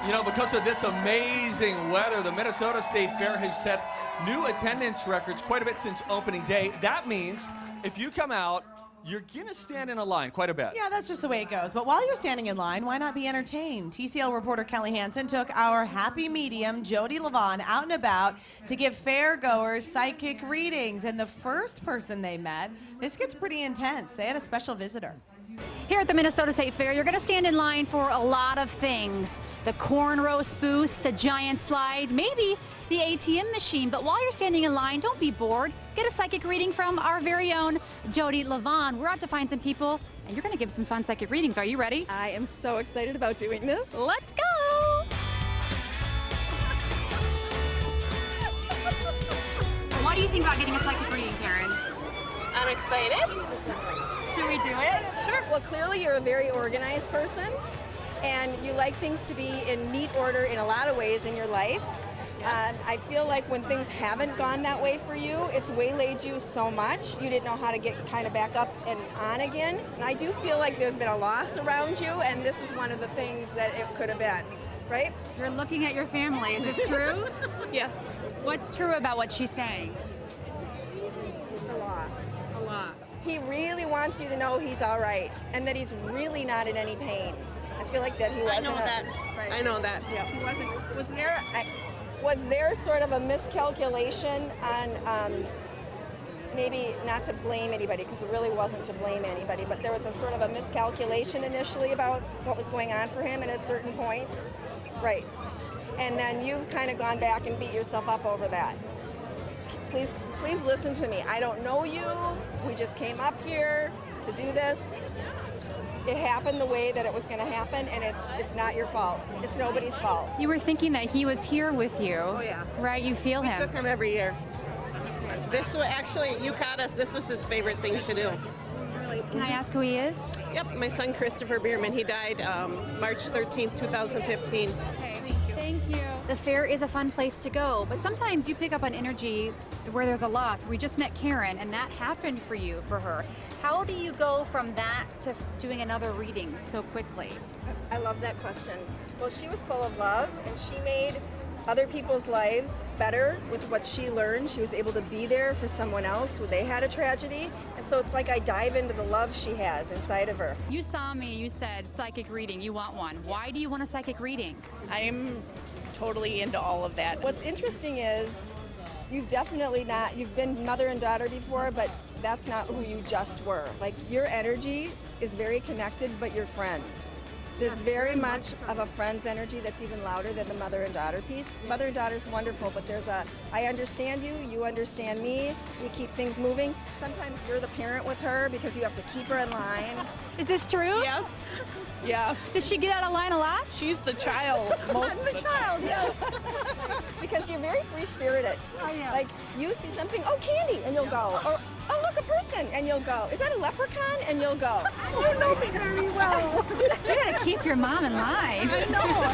You know, because of this amazing weather, the Minnesota State Fair has set new attendance records quite a bit since opening day. That means if you come out, you're going to stand in a line quite a bit. Yeah, that's just the way it goes. But while you're standing in line, why not be entertained? TCL reporter Kelly Hansen took our Happy Medium Jodi Livon out and about to give fair goers psychic readings. And the first person they met, this gets pretty intense. They had a special visitor. Here at the Minnesota State Fair, you're going to stand in line for a lot of things. The corn roast booth, the giant slide, maybe the ATM machine. But while you're standing in line, don't be bored. Get a psychic reading from our very own Jodi Livon. We're out to find some people, and you're going to give some fun psychic readings. Are you ready? I am so excited about doing this. Let's go! What do you think about getting a psychic reading, Karen? I'm excited. Should we do it? Sure. Well, clearly you're a very organized person, and you like things to be in neat order in a lot of ways in your life. I feel like when things haven't gone that way for you, it's waylaid you so much, you didn't know how to get kind of back up and on again. And I do feel like there's been a loss around you, and this is one of the things that it could have been, right? You're looking at your family. Is this true? Yes. What's true about what she's saying? A loss. A lot. He really wants you to know he's all right, and that he's really not in any pain. I feel like that he wasn't. I know that. Right. I know that. Yeah, he wasn't. Was there sort of a miscalculation on maybe not to blame anybody, because it really wasn't to blame anybody, but there was a sort of a miscalculation initially about what was going on for him at a certain point, right? And then you've kind of gone back and beat yourself up over that. Please listen to me. I don't know you. We just came up here to do this. It happened the way that it was going to happen, and it's not your fault. It's nobody's fault. You were thinking that he was here with you. Oh, yeah. Right? You feel We him. took him every year. This was actually, you caught us, this was his favorite thing to do. Can I ask who he is? Yep, my son Christopher Bierman, he died March 13th, 2015. Thank you. The fair is a fun place to go, but sometimes you pick up on energy where there's a loss. We just met Karen, and that happened for you, for her. How do you go from that to doing another reading so quickly? I love that question. Well, she was full of love, and she made other people's lives better with what she learned. She was able to be there for someone else when they had a tragedy. And so it's like I dive into the love she has inside of her. You saw me, you said psychic reading, you want one. Why do you want a psychic reading? I'm totally into all of that. What's interesting is you've been mother and daughter before, but that's not who you just were. Like, your energy is very connected, but you're friends. There's very much of a friend's energy that's even louder than the mother and daughter piece. Mother and daughter's wonderful, but there's I understand you, you understand me, we keep things moving. Sometimes you're the parent with her because you have to keep her in line. Is this true? Yes. Yeah. Does she get out of line a lot? She's the child. I'm the child, yes. Because you're very free-spirited. I am. Like, you see something, oh, candy, and you'll go. Or, oh, look, a person, and you'll go. Is that a leprechaun? And you'll go. You know me very well. You gotta keep your mom in line. I know.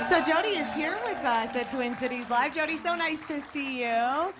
So Jodi is here with us at Twin Cities Live. Jodi, so nice to see you.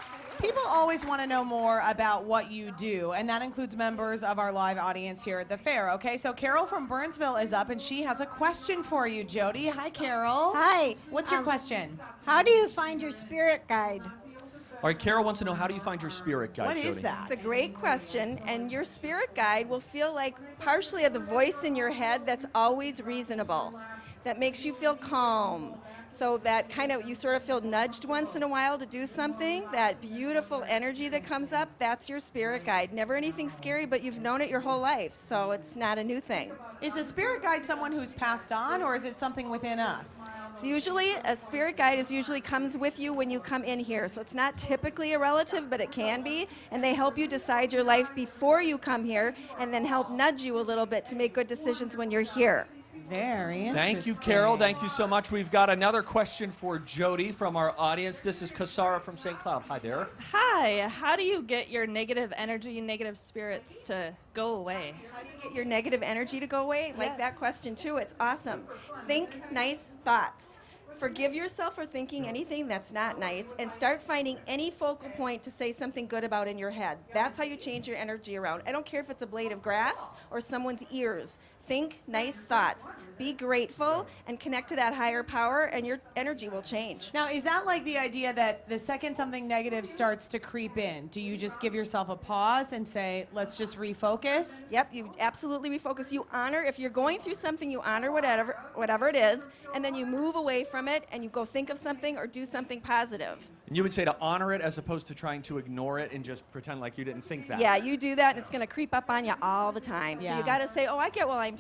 People always want to know more about what you do, and that includes members of our live audience here at the fair, okay? So Carol from Burnsville is up, and she has a question for you, Jodi. Hi, Carol. Hi. What's your question? How do you find your spirit guide? All right, Carol wants to know, how do you find your spirit guide, What is Jodi? that? It's a great question, and your spirit guide will feel like partially of the voice in your head that's always reasonable, that makes you feel calm. So that kind of, you sort of feel nudged once in a while to do something, that beautiful energy that comes up, that's your spirit guide. Never anything scary, but you've known it your whole life, so it's not a new thing. Is a spirit guide someone who's passed on, or is it something within us? So usually, a spirit guide usually comes with you when you come in here. So it's not typically a relative, but it can be. And they help you decide your life before you come here, and then help nudge you a little bit to make good decisions when you're here. Very interesting. Thank you, Carol. Thank you so much. We've got another question for Jodi from our audience. This is Kasara from St. Cloud. Hi there. Hi. How do you get your negative energy, negative spirits to go away? How do you get your negative energy to go away? Like that question too. It's awesome. Think nice thoughts. Forgive yourself for thinking anything that's not nice and start finding any focal point to say something good about in your head. That's how you change your energy around. I don't care if it's a blade of grass or someone's ears. Think nice thoughts. Be grateful and connect to that higher power, and your energy will change. Now, is that like the idea that the second something negative starts to creep in, do you just give yourself a pause and say, let's just refocus? Yep, you absolutely refocus. You honor, if you're going through something, you honor whatever it is, and then you move away from it and you go think of something or do something positive. And you would say to honor it as opposed to trying to ignore it and just pretend like you didn't think that. Yeah, you do that, and it's going to creep up on you all the time. So Yeah. you got to say, "Oh, I get why I'm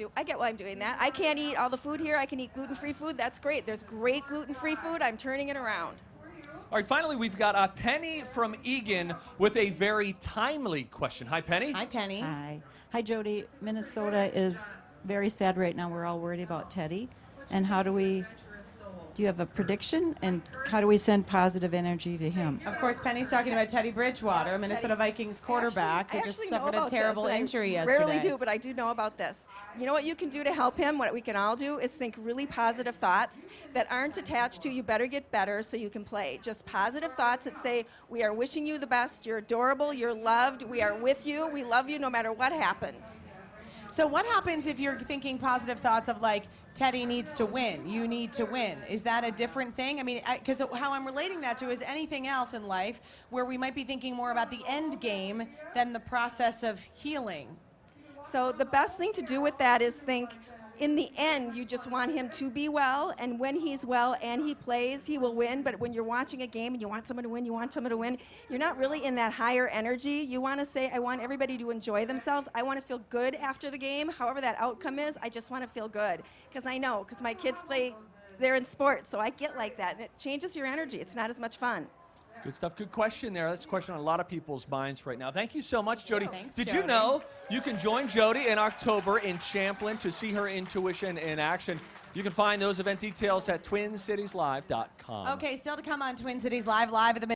doing that. I can't eat all the food here. I can eat gluten-free food. That's great. There's great gluten-free food. I'm turning it around." All right, finally, we've got Penny from Egan with a very timely question. Hi, Penny. Hi, Penny. Hi, Jodi. Minnesota is very sad right now. We're all worried about Teddy. And do you have a prediction? And how do we send positive energy to him? Of course, Penny's talking about Teddy Bridgewater, Minnesota Vikings quarterback, who just suffered a terrible injury yesterday. Rarely do, but I do know about this. You know what you can do to help him? What we can all do is think really positive thoughts that aren't attached to "you better get better so you can play." Just positive thoughts that say, "We are wishing you the best. You're adorable. You're loved. We are with you. We love you no matter what happens." So what happens if you're thinking positive thoughts of like, Teddy needs to win, you need to win? Is that a different thing? I mean, because how I'm relating that to is anything else in life where we might be thinking more about the end game than the process of healing. So the best thing to do with that is think, in the end, you just want him to be well, and when he's well and he plays, he will win. But when you're watching a game and you want someone to win, you're not really in that higher energy. You want to say, I want everybody to enjoy themselves. I want to feel good after the game. However that outcome is, I just want to feel good. Because I know, because my kids they're in sports, so I get like that. And it changes your energy. It's not as much fun. Good stuff. Good question there. That's a question on a lot of people's minds right now. Thank you so much, Jodi. Thanks, Did Jodi. you know you can join Jodi in October in Champlin to see her intuition in action? You can find those event details at twincitieslive.com. Okay, still to come on Twin Cities Live at the